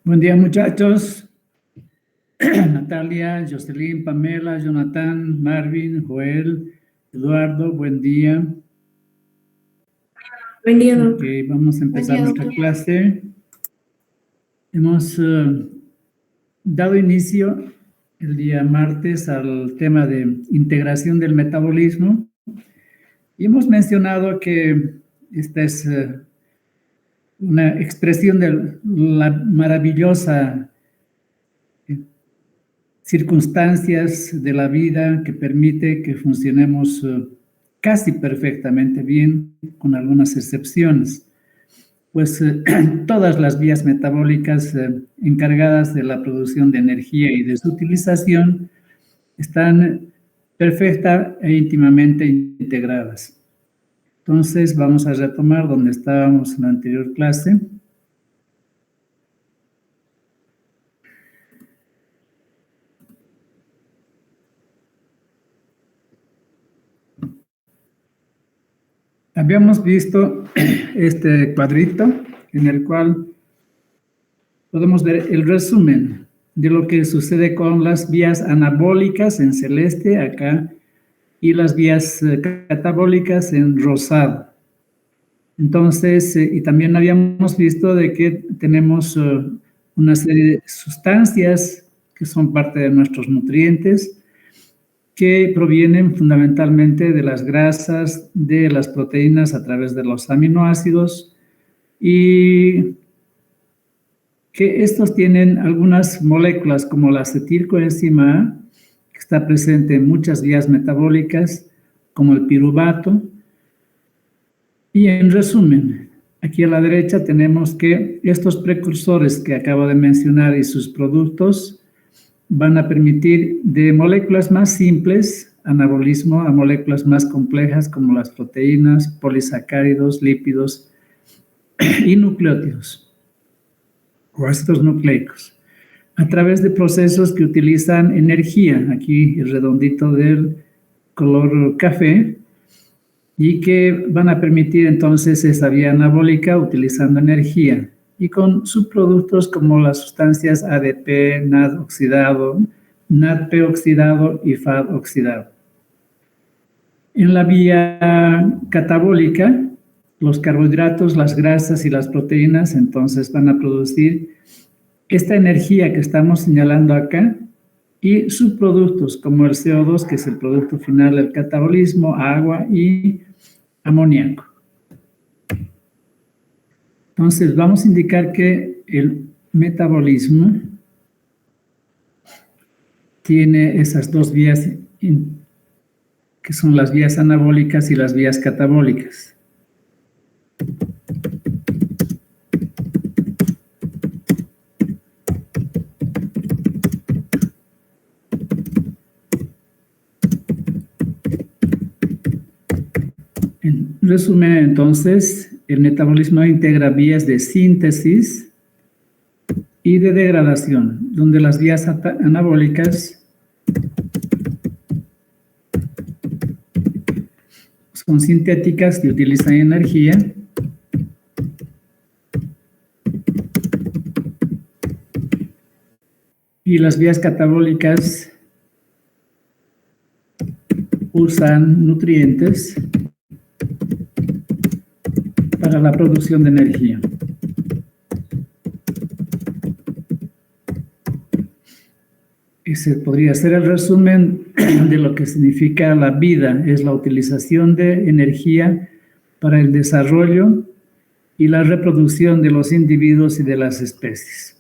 Buen día, muchachos. Natalia, Jocelyn, Pamela, Jonathan, Marvin, Joel, Eduardo, buen día. Buen día, doctor. Ok, vamos a empezar nuestra clase. Hemos dado inicio el día martes al tema de integración del metabolismo y hemos mencionado que esta es una expresión de la maravillosa circunstancias de la vida que permite que funcionemos casi perfectamente bien, con algunas excepciones. Pues todas las vías metabólicas encargadas de la producción de energía y de su utilización están perfecta e íntimamente integradas. Entonces vamos a retomar donde estábamos en la anterior clase. Habíamos visto este cuadrito en el cual podemos ver el resumen de lo que sucede con las vías anabólicas en celeste acá y las vías catabólicas en rosado. Entonces, y también habíamos visto de que tenemos una serie de sustancias que son parte de nuestros nutrientes, que provienen fundamentalmente de las grasas, de las proteínas a través de los aminoácidos, y que estos tienen algunas moléculas como la acetilcoenzima A, que está presente en muchas vías metabólicas, como el piruvato. Y en resumen, aquí a la derecha tenemos que estos precursores que acabo de mencionar y sus productos van a permitir de moléculas más simples, anabolismo, a moléculas más complejas como las proteínas, polisacáridos, lípidos y nucleótidos, o ácidos nucleicos, a través de procesos que utilizan energía, aquí el redondito del color café, y que van a permitir entonces esa vía anabólica utilizando energía, y con subproductos como las sustancias ADP, NAD oxidado, NADP oxidado y FAD oxidado. En la vía catabólica, los carbohidratos, las grasas y las proteínas entonces van a producir esta energía que estamos señalando acá y subproductos como el CO2, que es el producto final del catabolismo, agua y amoníaco. Entonces, vamos a indicar que el metabolismo tiene esas dos vías, que son las vías anabólicas y las vías catabólicas. En resumen, entonces, el metabolismo integra vías de síntesis y de degradación, donde las vías anabólicas son sintéticas y utilizan energía, y las vías catabólicas usan nutrientes para la producción de energía. Ese podría ser el resumen de lo que significa la vida, es la utilización de energía para el desarrollo y la reproducción de los individuos y de las especies.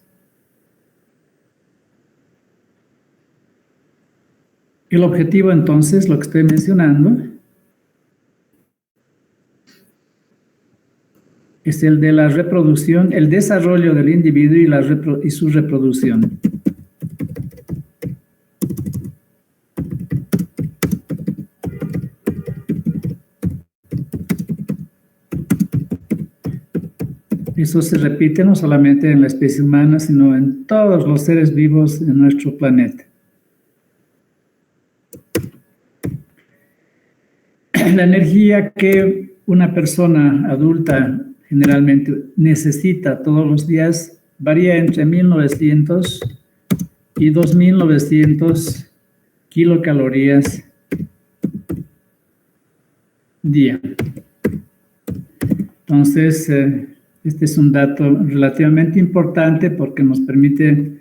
El objetivo, entonces, lo que estoy mencionando, es el de la reproducción, el desarrollo del individuo y su reproducción. Eso se repite no solamente en la especie humana, sino en todos los seres vivos en nuestro planeta. La energía que una persona adulta generalmente necesita todos los días varía entre 1900 y 2900 kilocalorías día. Entonces, este es un dato relativamente importante porque nos permite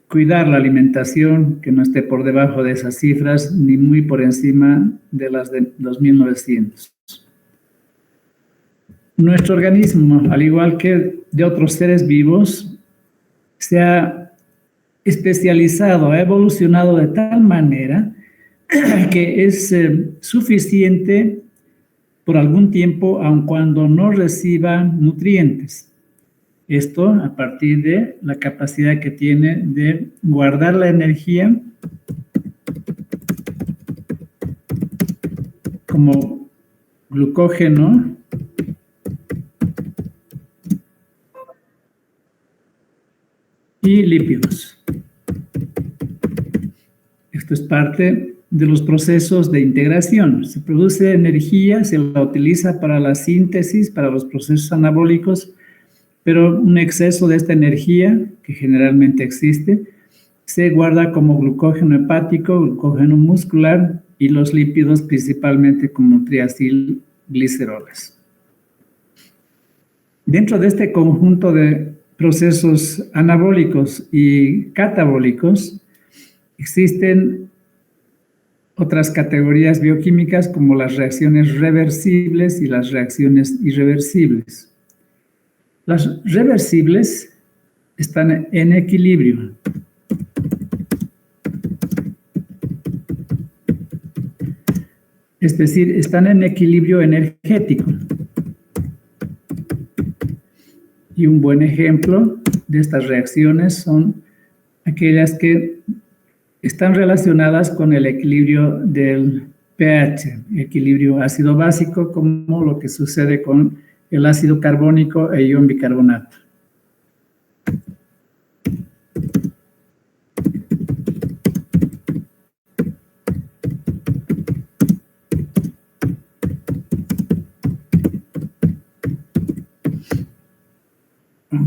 cuidar la alimentación, que no esté por debajo de esas cifras ni muy por encima de las de 2900. Nuestro organismo, al igual que de otros seres vivos, se ha especializado, ha evolucionado de tal manera que es suficiente por algún tiempo, aun cuando no reciba nutrientes. Esto a partir de la capacidad que tiene de guardar la energía como glucógeno y lípidos. Esto es parte de los procesos de integración. Se produce energía, se la utiliza para la síntesis, para los procesos anabólicos, pero un exceso de esta energía, que generalmente existe, se guarda como glucógeno hepático, glucógeno muscular y los lípidos principalmente como triacilglicerolas. Dentro de este conjunto de procesos anabólicos y catabólicos, existen otras categorías bioquímicas como las reacciones reversibles y las reacciones irreversibles. Las reversibles están en equilibrio. Es decir, están en equilibrio energético. Y un buen ejemplo de estas reacciones son aquellas que están relacionadas con el equilibrio del pH, equilibrio ácido básico, como lo que sucede con el ácido carbónico e ion bicarbonato.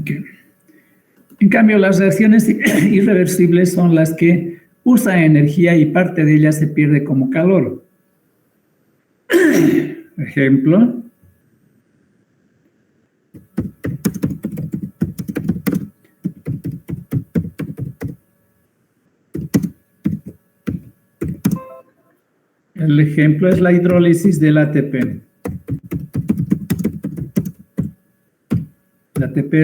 Okay. En cambio, las reacciones irreversibles son las que usan energía y parte de ella se pierde como calor. Ejemplo. El ejemplo es la hidrólisis del ATP. El ATP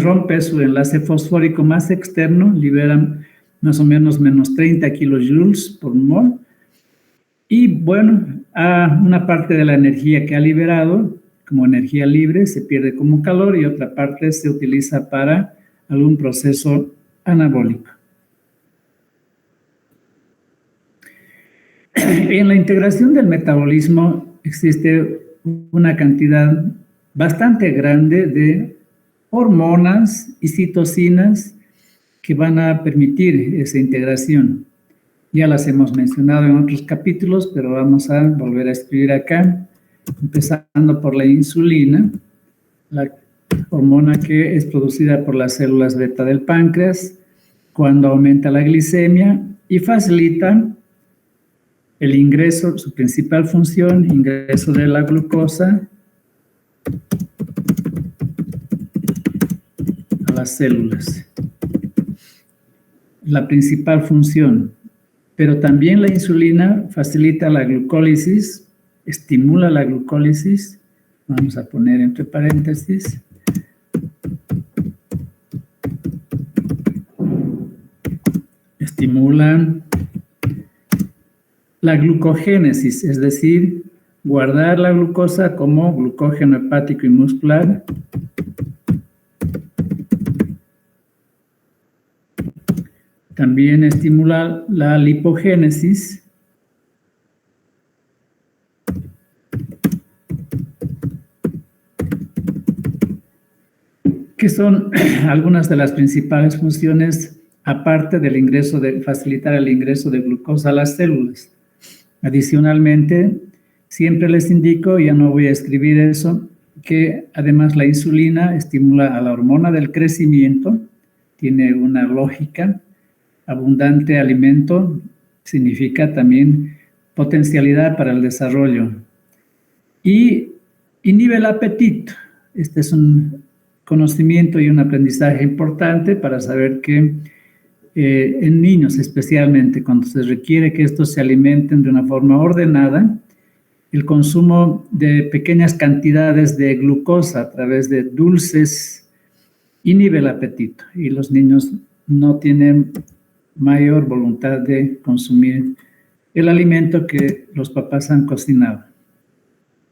rompe su enlace fosfórico más externo, libera más o menos menos 30 kilojoules por mol. Y bueno, una parte de la energía que ha liberado como energía libre se pierde como calor y otra parte se utiliza para algún proceso anabólico. En la integración del metabolismo existe una cantidad bastante grande de hormonas y citocinas que van a permitir esa integración. Ya las hemos mencionado en otros capítulos, pero vamos a volver a escribir acá, empezando por la insulina, la hormona que es producida por las células beta del páncreas cuando aumenta la glicemia y facilita el ingreso, su principal función, ingreso de la glucosa a las células. La principal función. Pero también la insulina facilita la glucólisis, estimula la glucólisis. Vamos a poner entre paréntesis. Estimula la glucogénesis, es decir, guardar la glucosa como glucógeno hepático y muscular. También estimula la lipogénesis. Que son algunas de las principales funciones, aparte del ingreso facilitar el ingreso de glucosa a las células. Adicionalmente, siempre les indico, ya no voy a escribir eso, que además la insulina estimula a la hormona del crecimiento, tiene una lógica. Abundante alimento significa también potencialidad para el desarrollo. Y inhibe el apetito. Este es un conocimiento y un aprendizaje importante para saber que en niños especialmente, cuando se requiere que estos se alimenten de una forma ordenada, el consumo de pequeñas cantidades de glucosa a través de dulces inhibe el apetito y los niños no tienen mayor voluntad de consumir el alimento que los papás han cocinado.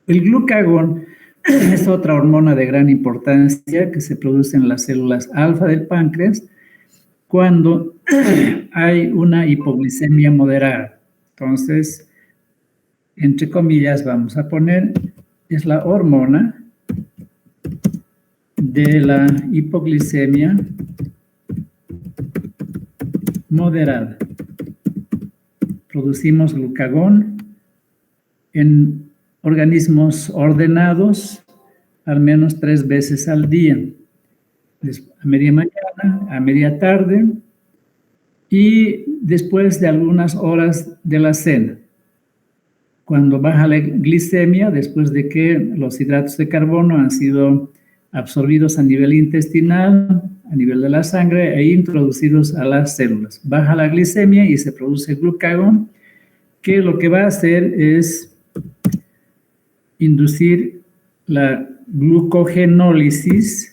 El glucagón es otra hormona de gran importancia que se produce en las células alfa del páncreas cuando hay una hipoglicemia moderada. Entonces, entre comillas, vamos a poner, es la hormona de la hipoglicemia moderada. Producimos glucagón en organismos ordenados al menos 3 veces al día, a media mañana, a media tarde y después de algunas horas de la cena. Cuando baja la glicemia, después de que los hidratos de carbono han sido absorbidos a nivel intestinal, a nivel de la sangre e introducidos a las células. Baja la glicemia y se produce glucagón, que lo que va a hacer es inducir la glucogenólisis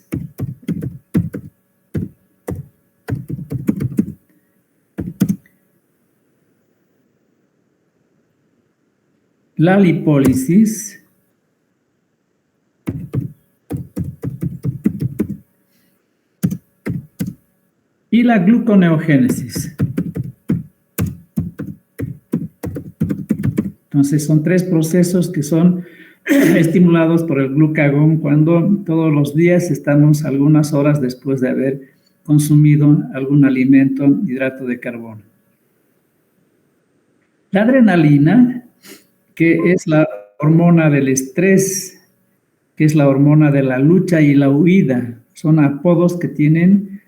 la lipólisis y la gluconeogénesis. Entonces son 3 procesos que son estimulados por el glucagón cuando todos los días estamos algunas horas después de haber consumido algún alimento, hidrato de carbono. La adrenalina, que es la hormona del estrés, que es la hormona de la lucha y la huida, son apodos que tiene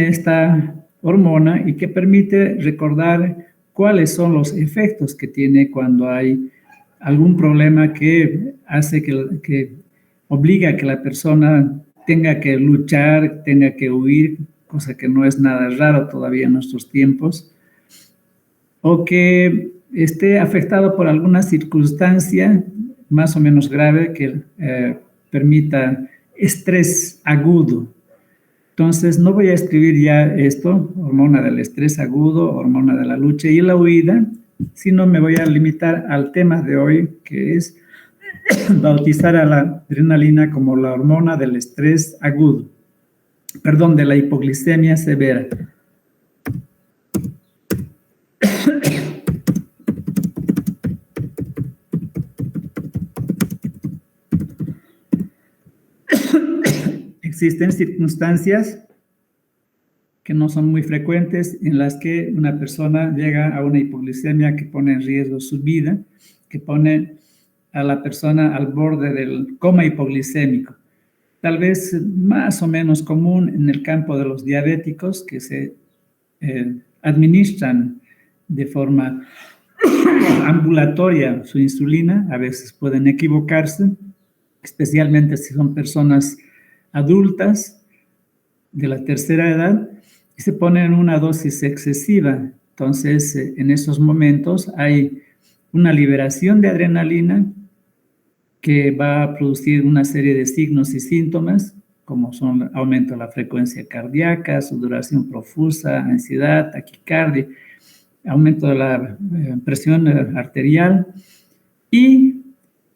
esta hormona y que permite recordar cuáles son los efectos que tiene cuando hay algún problema que hace que obliga a que la persona tenga que luchar, tenga que huir, cosa que no es nada raro todavía en nuestros tiempos, o que esté afectado por alguna circunstancia más o menos grave que permita estrés agudo. Entonces, no voy a escribir ya esto, hormona del estrés agudo, hormona de la lucha y la huida, sino me voy a limitar al tema de hoy, que es bautizar a la adrenalina como la hormona del estrés agudo, perdón, de la hipoglicemia severa. Existen circunstancias que no son muy frecuentes en las que una persona llega a una hipoglicemia que pone en riesgo su vida, que pone a la persona al borde del coma hipoglicémico. Tal vez más o menos común en el campo de los diabéticos que se administran de forma ambulatoria su insulina, a veces pueden equivocarse, especialmente si son personas adultas de la tercera edad y se ponen una dosis excesiva. Entonces, en esos momentos hay una liberación de adrenalina que va a producir una serie de signos y síntomas, como son aumento de la frecuencia cardíaca, sudoración profusa, ansiedad, taquicardia, aumento de la presión arterial y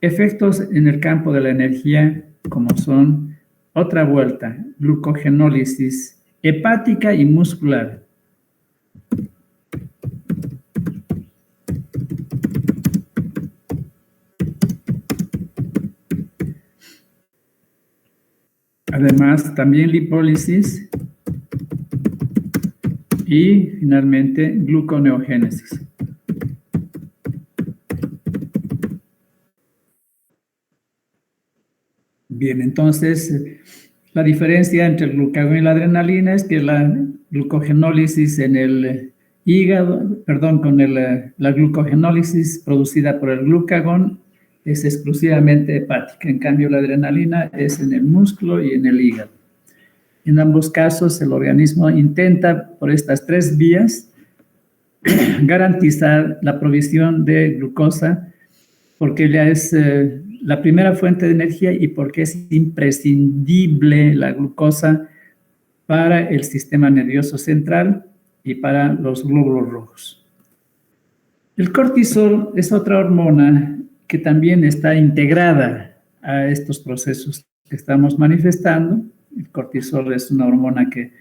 efectos en el campo de la energía, como son otra vuelta, glucogenólisis hepática y muscular. Además, también lipólisis y finalmente gluconeogénesis. Bien, entonces, la diferencia entre el glucagón y la adrenalina es que la glucogenólisis en el hígado, perdón, la glucogenólisis producida por el glucagón es exclusivamente hepática. En cambio, la adrenalina es en el músculo y en el hígado. En ambos casos, el organismo intenta, por estas tres vías, garantizar la provisión de glucosa, porque ya es la primera fuente de energía y porque es imprescindible la glucosa para el sistema nervioso central y para los glóbulos rojos. El cortisol es otra hormona que también está integrada a estos procesos que estamos manifestando. El cortisol es una hormona que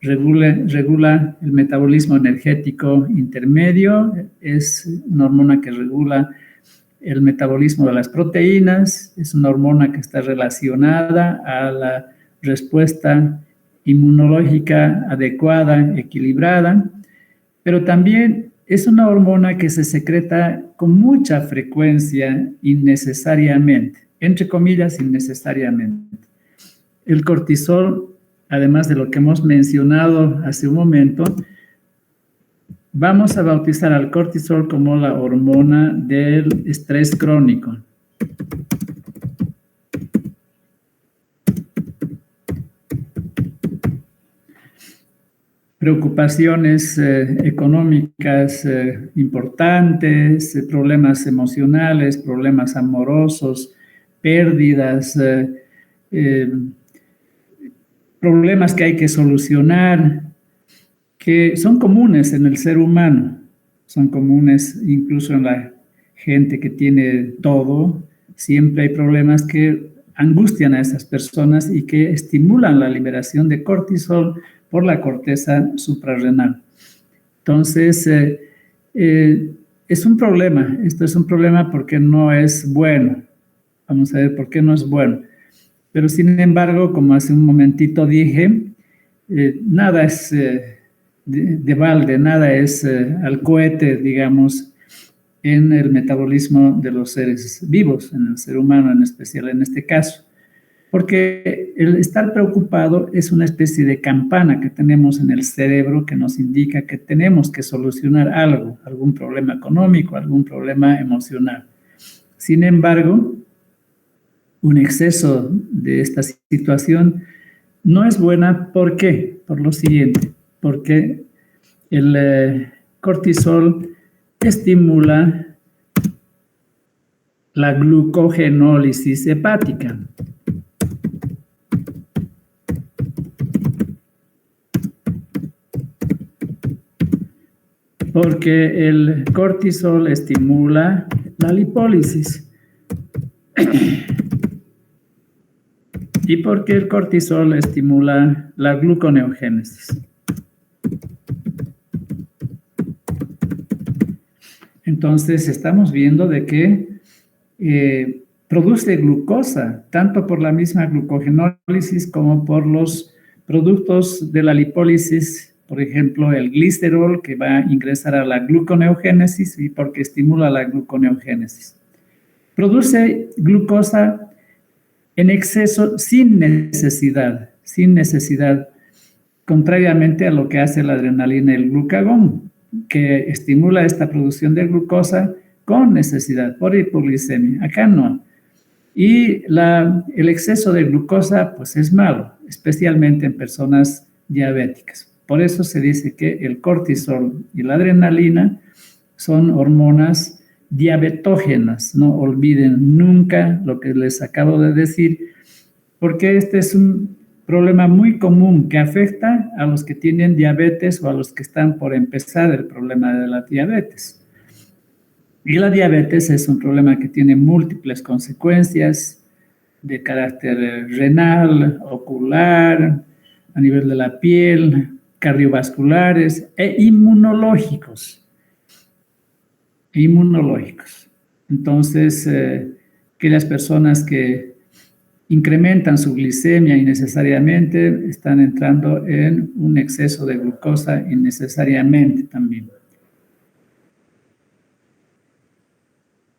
regula el metabolismo energético intermedio, es una hormona que regula el metabolismo de las proteínas, es una hormona que está relacionada a la respuesta inmunológica adecuada, equilibrada, pero también es una hormona que se secreta con mucha frecuencia innecesariamente, entre comillas, innecesariamente. El cortisol, además de lo que hemos mencionado hace un momento, vamos a bautizar al cortisol como la hormona del estrés crónico. Preocupaciones económicas importantes, problemas emocionales, problemas amorosos, pérdidas, problemas que hay que solucionar, que son comunes en el ser humano, son comunes incluso en la gente que tiene todo. Siempre hay problemas que angustian a esas personas y que estimulan la liberación de cortisol por la corteza suprarrenal. Entonces, es un problema. Esto es un problema porque no es bueno. Vamos a ver por qué no es bueno. Pero sin embargo, como hace un momentito dije, nada es de balde, nada es al cohete, digamos, en el metabolismo de los seres vivos, en el ser humano en especial en este caso. Porque el estar preocupado es una especie de campana que tenemos en el cerebro que nos indica que tenemos que solucionar algo, algún problema económico, algún problema emocional. Sin embargo, un exceso de esta situación no es buena. ¿Por qué? Por lo siguiente, porque el cortisol estimula la glucogenólisis hepática. Porque el cortisol estimula la lipólisis. Y porque el cortisol estimula la gluconeogénesis. Entonces, estamos viendo de que produce glucosa, tanto por la misma glucogenólisis como por los productos de la lipólisis, por ejemplo, el glicerol que va a ingresar a la gluconeogénesis y porque estimula la gluconeogénesis. Produce glucosa en exceso sin necesidad, contrariamente a lo que hace la adrenalina y el glucagón, que estimula esta producción de glucosa con necesidad, por hipoglicemia. Acá no. Y el exceso de glucosa, pues es malo, especialmente en personas diabéticas. Por eso se dice que el cortisol y la adrenalina son hormonas diabetógenas. No olviden nunca lo que les acabo de decir, porque este es un problema muy común que afecta a los que tienen diabetes o a los que están por empezar el problema de la diabetes. Y la diabetes es un problema que tiene múltiples consecuencias de carácter renal, ocular, a nivel de la piel, cardiovasculares e inmunológicos. Entonces, aquellas personas que incrementan su glicemia innecesariamente están entrando en un exceso de glucosa innecesariamente también.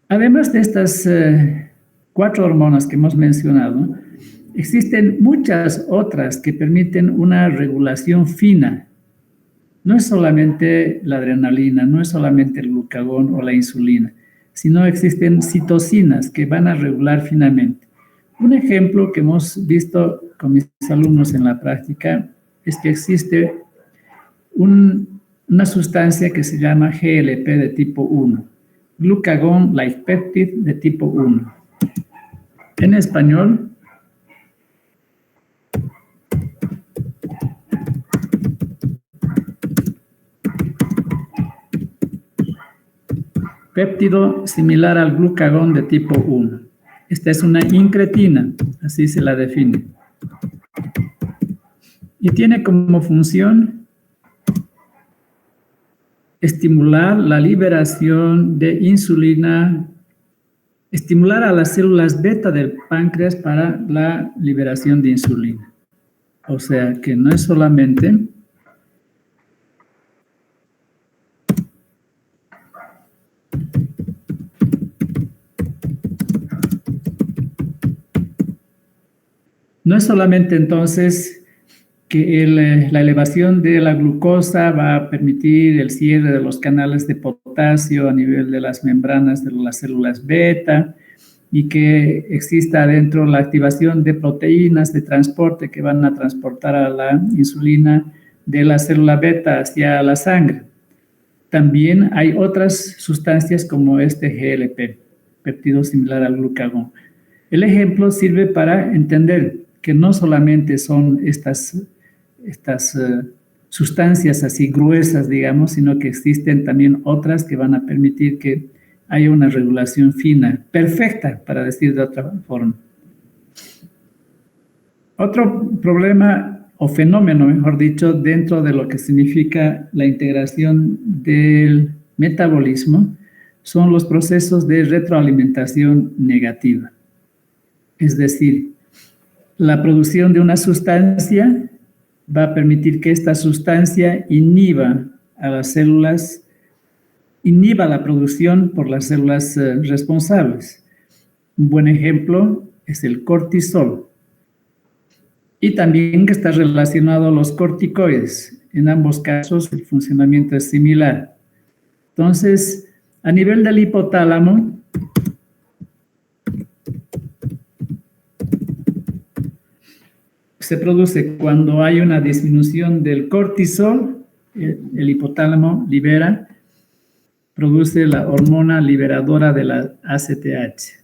Además de estas 4 hormonas que hemos mencionado, existen muchas otras que permiten una regulación fina. No es solamente la adrenalina, no es solamente el glucagón o la insulina, sino existen citocinas que van a regular finamente. Un ejemplo que hemos visto con mis alumnos en la práctica es que existe una sustancia que se llama GLP de tipo 1, glucagón like peptide de tipo 1. En español, péptido similar al glucagón de tipo 1. Esta es una incretina, así se la define. Y tiene como función estimular la liberación de insulina, estimular a las células beta del páncreas para la liberación de insulina. O sea que no es solamente entonces que la elevación de la glucosa va a permitir el cierre de los canales de potasio a nivel de las membranas de las células beta y que exista adentro la activación de proteínas de transporte que van a transportar a la insulina de la célula beta hacia la sangre. También hay otras sustancias como este GLP, péptido similar al glucagón. El ejemplo sirve para entender que no solamente son estas sustancias así gruesas, digamos, sino que existen también otras que van a permitir que haya una regulación fina, perfecta, para decir de otra forma. Otro problema o fenómeno, mejor dicho, dentro de lo que significa la integración del metabolismo son los procesos de retroalimentación negativa. Es decir, la producción de una sustancia va a permitir que esta sustancia inhiba a las células, inhiba la producción por las células responsables. Un buen ejemplo es el cortisol. Y también que está relacionado a los corticoides. En ambos casos el funcionamiento es similar. Entonces, a nivel del hipotálamo, se produce cuando hay una disminución del cortisol, el hipotálamo produce la hormona liberadora de la ACTH.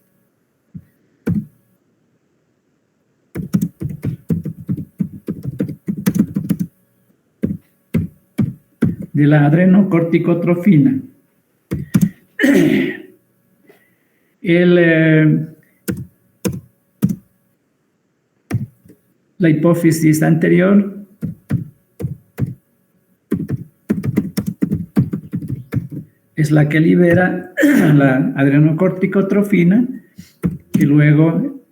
De la adrenocorticotrofina. La hipófisis anterior es la que libera la adrenocorticotrofina, que luego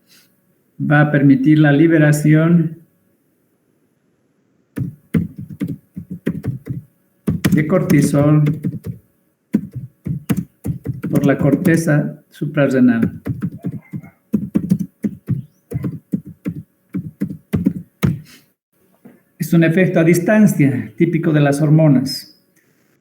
va a permitir la liberación de cortisol por la corteza suprarrenal. Es un efecto a distancia, típico de las hormonas.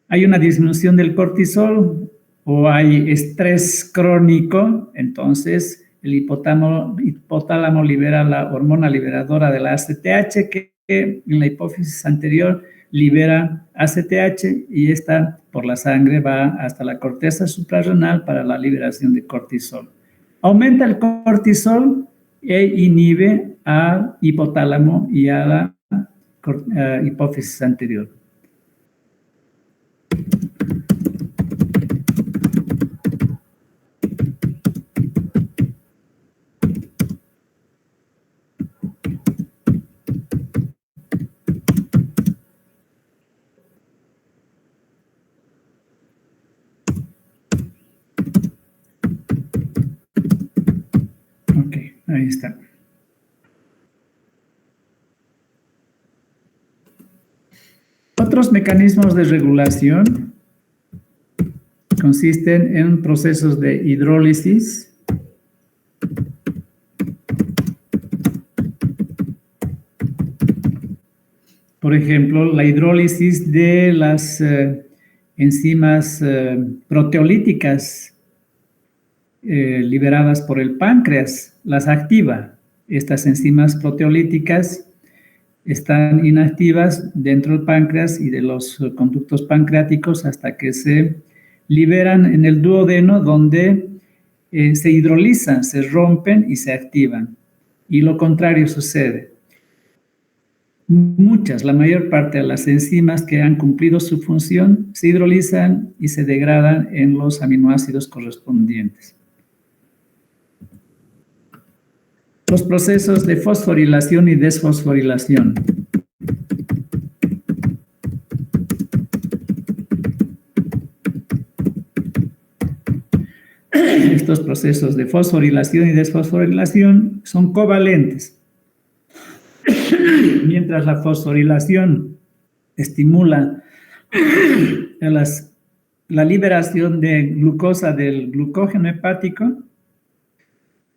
Hay una disminución del cortisol o hay estrés crónico, entonces el hipotálamo libera la hormona liberadora de la ACTH, que en la hipófisis anterior libera ACTH y esta por la sangre va hasta la corteza suprarrenal para la liberación de cortisol. Aumenta el cortisol e inhibe al hipotálamo y a la hipófisis anterior. Ok, ahí está. Otros mecanismos de regulación consisten en procesos de hidrólisis, por ejemplo, la hidrólisis de las enzimas proteolíticas liberadas por el páncreas, las activa. Estas enzimas proteolíticas están inactivas dentro del páncreas y de los conductos pancreáticos hasta que se liberan en el duodeno, donde se hidrolizan, se rompen y se activan. Y lo contrario sucede. La mayor parte de las enzimas que han cumplido su función se hidrolizan y se degradan en los aminoácidos correspondientes. Los procesos de fosforilación y desfosforilación. Estos procesos de fosforilación y desfosforilación son covalentes. Mientras la fosforilación estimula la liberación de glucosa del glucógeno hepático,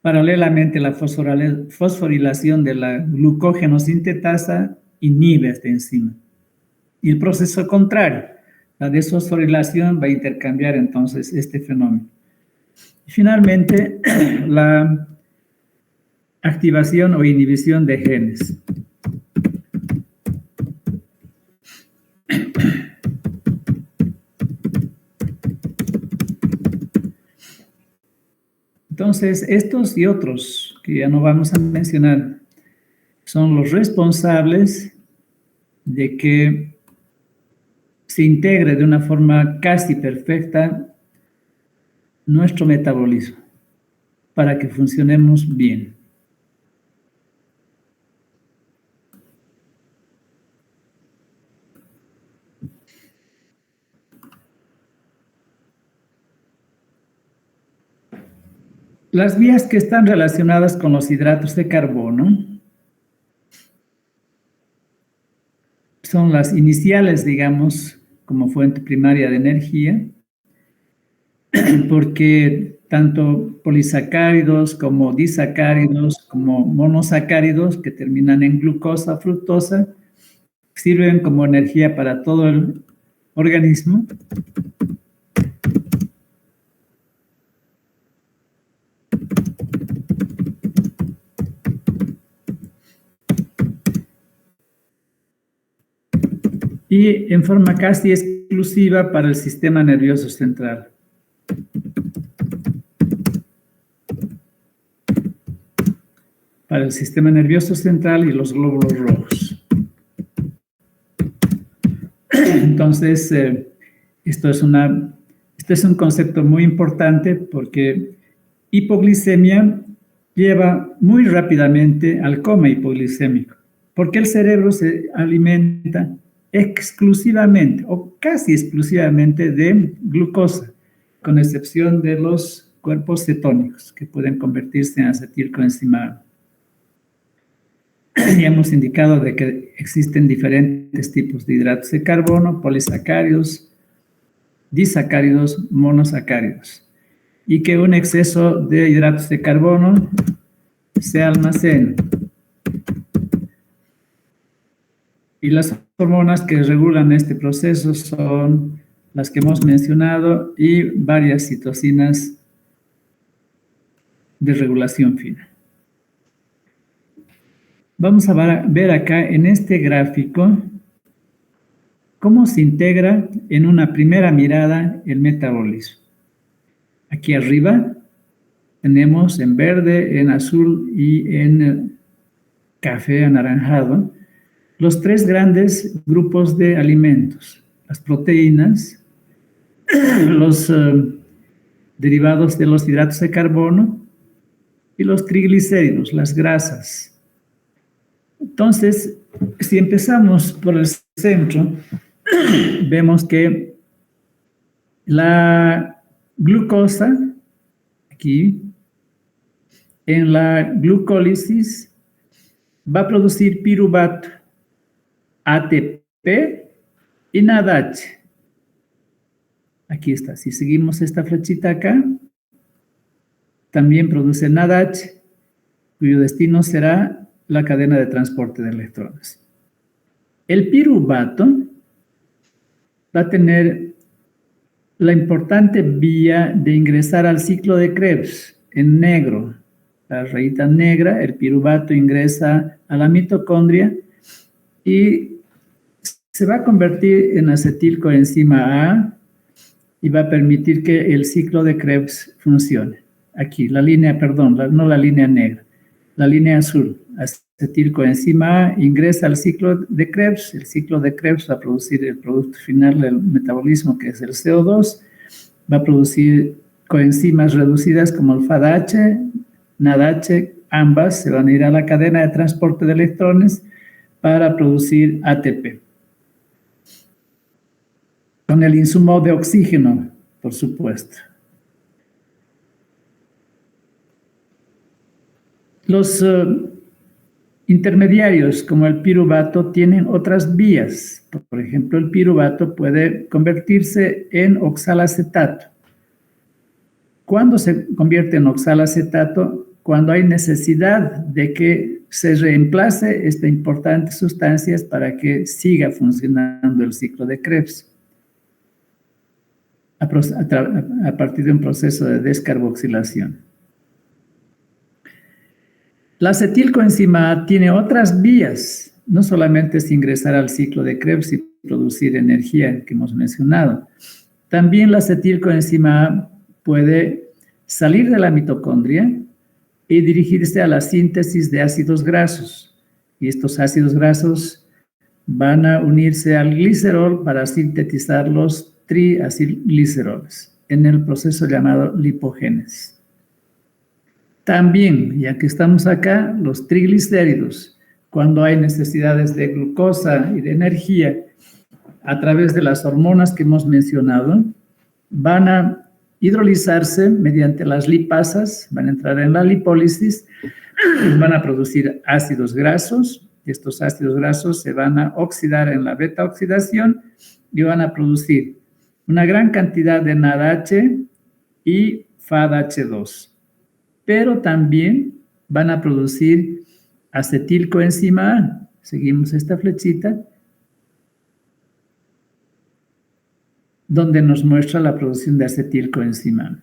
paralelamente la fosforilación de la glucógeno sintetasa inhibe esta enzima. Y el proceso contrario, la desfosforilación va a intercambiar entonces este fenómeno. Y finalmente, la activación o inhibición de genes. Entonces, estos y otros que ya no vamos a mencionar son los responsables de que se integre de una forma casi perfecta nuestro metabolismo para que funcionemos bien. Las vías que están relacionadas con los hidratos de carbono son las iniciales, digamos, como fuente primaria de energía, porque tanto polisacáridos como disacáridos, como monosacáridos que terminan en glucosa fructosa, sirven como energía para todo el organismo. Y en forma casi exclusiva para el sistema nervioso central. Para el sistema nervioso central y los glóbulos rojos. Entonces, esto es un concepto muy importante porque hipoglicemia lleva muy rápidamente al coma hipoglicémico, porque el cerebro se alimenta exclusivamente o casi exclusivamente de glucosa, con excepción de los cuerpos cetónicos que pueden convertirse en acetilcoenzima. Ya hemos indicado de que existen diferentes tipos de hidratos de carbono, polisacáridos, disacáridos, monosacáridos, y que un exceso de hidratos de carbono se almacena. Y las hormonas que regulan este proceso son las que hemos mencionado y varias citocinas de regulación fina. Vamos a ver acá en este gráfico cómo se integra en una primera mirada el metabolismo. Aquí arriba tenemos en verde, en azul y en café anaranjado los tres grandes grupos de alimentos: las proteínas, los derivados de los hidratos de carbono y los triglicéridos, las grasas. Entonces, si empezamos por el centro, vemos que la glucosa, aquí, en la glucólisis, va a producir piruvato, ATP y NADH. Aquí está. Si seguimos esta flechita acá, también produce NADH, cuyo destino será la cadena de transporte de electrones. El piruvato va a tener la importante vía de ingresar al ciclo de Krebs en negro. La rayita negra, el piruvato ingresa a la mitocondria y se va a convertir en acetilcoenzima A y va a permitir que el ciclo de Krebs funcione. Aquí, la línea, perdón, no la línea negra, la línea azul. Acetilcoenzima A ingresa al ciclo de Krebs. El ciclo de Krebs va a producir el producto final del metabolismo, que es el CO2. Va a producir coenzimas reducidas como el FADH, NADH, ambas se van a ir a la cadena de transporte de electrones para producir ATP. Con el insumo de oxígeno, por supuesto. Los intermediarios, como el piruvato, tienen otras vías. Por ejemplo, el piruvato puede convertirse en oxalacetato. ¿Cuándo se convierte en oxalacetato? Cuando hay necesidad de que se reemplace esta importante sustancia para que siga funcionando el ciclo de Krebs a partir de un proceso de descarboxilación. La acetilcoenzima A tiene otras vías, no solamente es ingresar al ciclo de Krebs y producir energía que hemos mencionado. También la acetilcoenzima A puede salir de la mitocondria y dirigirse a la síntesis de ácidos grasos. Y estos ácidos grasos van a unirse al glicerol para sintetizar los triacilgliceroles en el proceso llamado lipogénesis. También, ya que estamos acá, los triglicéridos, cuando hay necesidades de glucosa y de energía a través de las hormonas que hemos mencionado, van a hidrolizarse mediante las lipasas, van a entrar en la lipólisis, van a producir ácidos grasos. Estos ácidos grasos se van a oxidar en la beta oxidación y van a producir una gran cantidad de NADH y FADH2. Pero también van a producir acetilcoenzima A. Seguimos esta flechita, donde nos muestra la producción de acetilcoenzima A.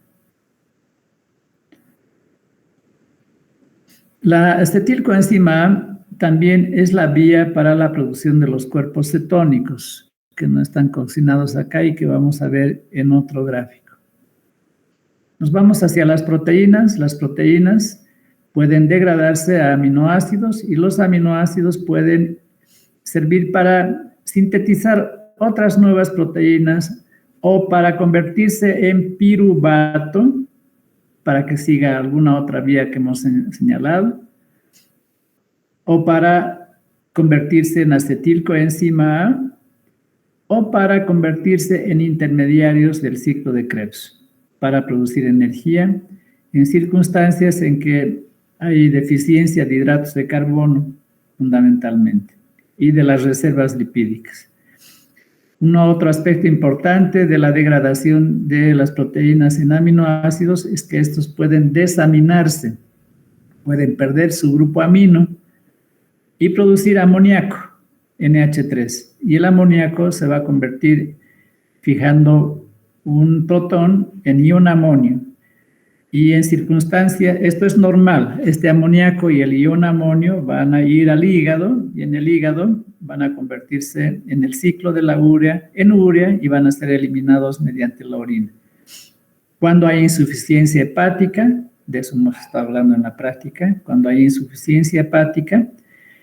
La acetilcoenzima A también es la vía para la producción de los cuerpos cetónicos, que no están cocinados acá y que vamos a ver en otro gráfico. Nos vamos hacia las proteínas. Las proteínas pueden degradarse a aminoácidos y los aminoácidos pueden servir para sintetizar otras nuevas proteínas o para convertirse en piruvato, para que siga alguna otra vía que hemos señalado, o para convertirse en acetilcoenzima A, o para convertirse en intermediarios del ciclo de Krebs, para producir energía en circunstancias en que hay deficiencia de hidratos de carbono, fundamentalmente, y de las reservas lipídicas. Otro aspecto importante de la degradación de las proteínas en aminoácidos es que estos pueden desaminarse, pueden perder su grupo amino y producir amoníaco, NH3. Y el amoníaco se va a convertir fijando un protón en ion amonio. Y en circunstancias, esto es normal, este amoníaco y el ion amonio van a ir al hígado y en el hígado van a convertirse en el ciclo de la urea en urea y van a ser eliminados mediante la orina. Cuando hay insuficiencia hepática, de eso hemos estado hablando en la práctica, cuando hay insuficiencia hepática,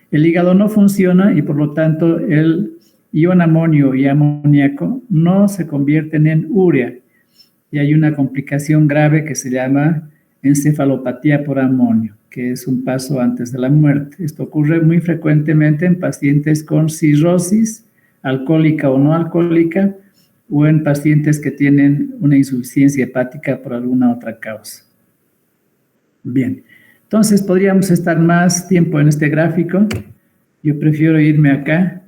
el hígado no funciona y por lo tanto el ion amonio y amoníaco no se convierten en urea. Y hay una complicación grave que se llama encefalopatía por amonio, que es un paso antes de la muerte. Esto ocurre muy frecuentemente en pacientes con cirrosis, alcohólica o no alcohólica, o en pacientes que tienen una insuficiencia hepática por alguna otra causa. Bien, entonces podríamos estar más tiempo en este gráfico. Yo prefiero irme acá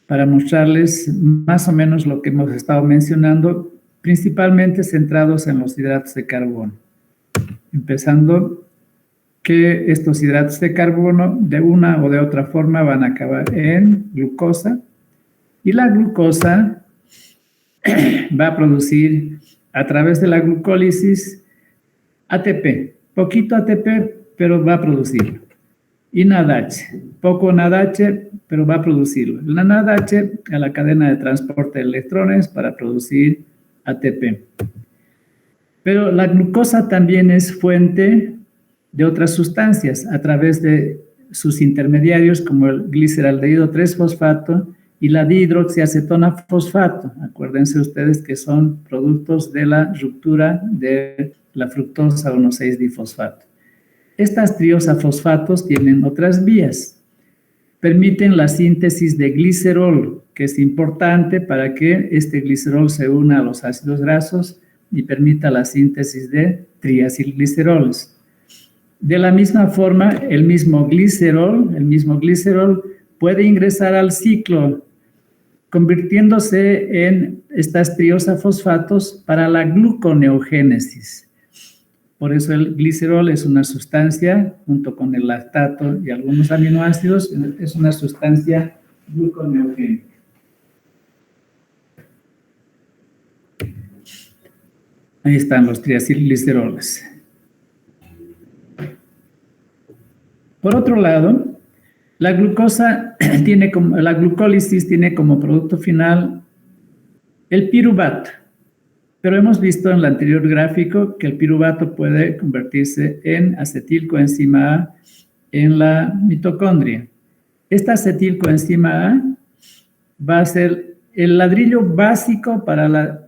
para mostrarles más o menos lo que hemos estado mencionando, principalmente centrados en los hidratos de carbono. Empezando que estos hidratos de carbono de una o de otra forma van a acabar en glucosa, y la glucosa va a producir a través de la glucólisis ATP, poquito ATP, pero va a producirlo. Y NADH, poco NADH, pero va a producirlo. La NADH a la cadena de transporte de electrones para producir ATP. Pero la glucosa también es fuente de otras sustancias a través de sus intermediarios como el gliceraldehído 3-fosfato y la dihidroxiacetona fosfato. Acuérdense ustedes que son productos de la ruptura de la fructosa 1,6-difosfato. Estas triosafosfatos tienen otras vías. Permiten la síntesis de glicerol, que es importante para que este glicerol se una a los ácidos grasos y permita la síntesis de triacilgliceroles. De la misma forma, el mismo glicerol puede ingresar al ciclo, convirtiéndose en estas triosafosfatos para la gluconeogénesis. Por eso el glicerol es una sustancia, junto con el lactato y algunos aminoácidos, es una sustancia gluconeogénica. Ahí están los triacilgliceroles. Por otro lado, la glucólisis tiene como producto final el piruvato. Pero hemos visto en el anterior gráfico que el piruvato puede convertirse en acetilcoenzima A en la mitocondria. Esta acetilcoenzima A va a ser el ladrillo básico para la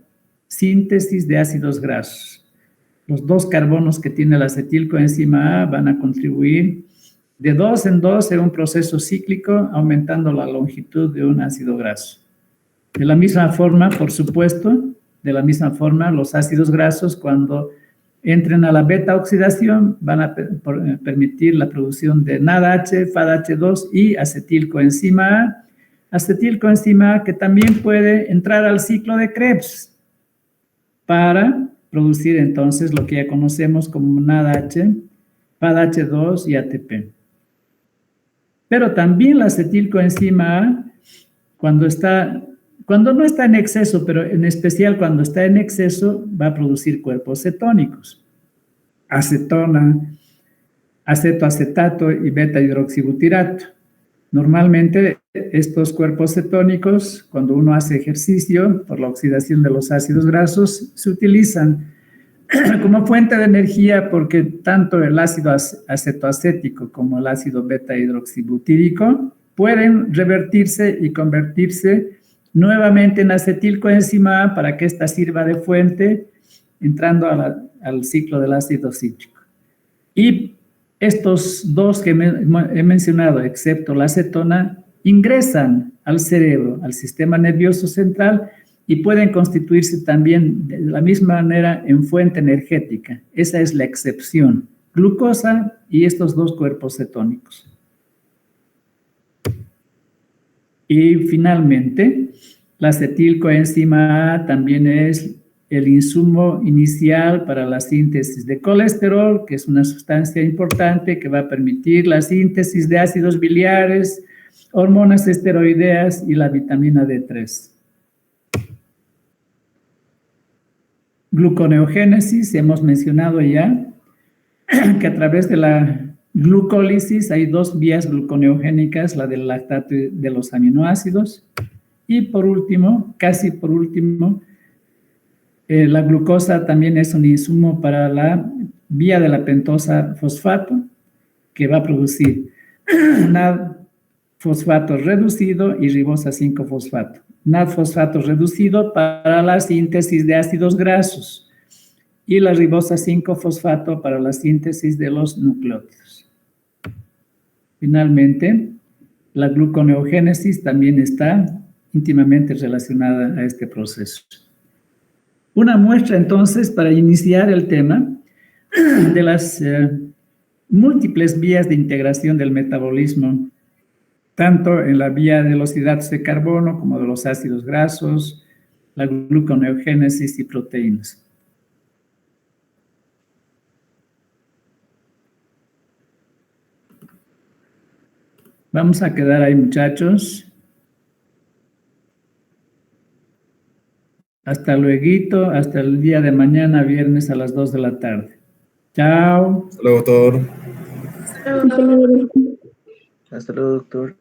síntesis de ácidos grasos. Los 2 carbonos que tiene la acetilcoenzima A van a contribuir de 2 en 2 en un proceso cíclico, aumentando la longitud de un ácido graso. De la misma forma, por supuesto, los ácidos grasos, cuando entren a la beta-oxidación, van a permitir la producción de NADH, FADH2 y acetilcoenzima A, que también puede entrar al ciclo de Krebs para producir entonces lo que ya conocemos como NADH, FADH2 y ATP. Pero también la acetilcoenzima A, cuando no está en exceso, pero en especial cuando está en exceso, va a producir cuerpos cetónicos. Acetona, acetoacetato y beta-hidroxibutirato. Normalmente estos cuerpos cetónicos, cuando uno hace ejercicio por la oxidación de los ácidos grasos, se utilizan como fuente de energía porque tanto el ácido acetoacético como el ácido beta-hidroxibutírico pueden revertirse y convertirse nuevamente en acetilcoenzima A para que ésta sirva de fuente, entrando al ciclo del ácido cítrico. Y estos 2 que he mencionado, excepto la acetona, ingresan al cerebro, al sistema nervioso central, y pueden constituirse también de la misma manera en fuente energética. Esa es la excepción: glucosa y estos 2 cuerpos cetónicos. Y finalmente, la acetilcoenzima A también es el insumo inicial para la síntesis de colesterol, que es una sustancia importante que va a permitir la síntesis de ácidos biliares, hormonas esteroideas y la vitamina D3. Gluconeogénesis, hemos mencionado ya que a través de la glucólisis hay 2 vías gluconeogénicas, la del lactato y de los aminoácidos. Y por último, casi por último, la glucosa también es un insumo para la vía de la pentosa fosfato, que va a producir NAD-fosfato reducido y ribosa 5-fosfato. NAD-fosfato reducido para la síntesis de ácidos grasos y la ribosa 5-fosfato para la síntesis de los nucleótidos. Finalmente, la gluconeogénesis también está íntimamente relacionada a este proceso. Una muestra entonces para iniciar el tema de las múltiples vías de integración del metabolismo, tanto en la vía de los hidratos de carbono como de los ácidos grasos, la gluconeogénesis y proteínas. Vamos a quedar ahí, muchachos. Hasta luego, hasta el día de mañana, viernes a las 2 de la tarde. Chao. Hasta luego, doctor. Hasta luego. Hasta luego, doctor.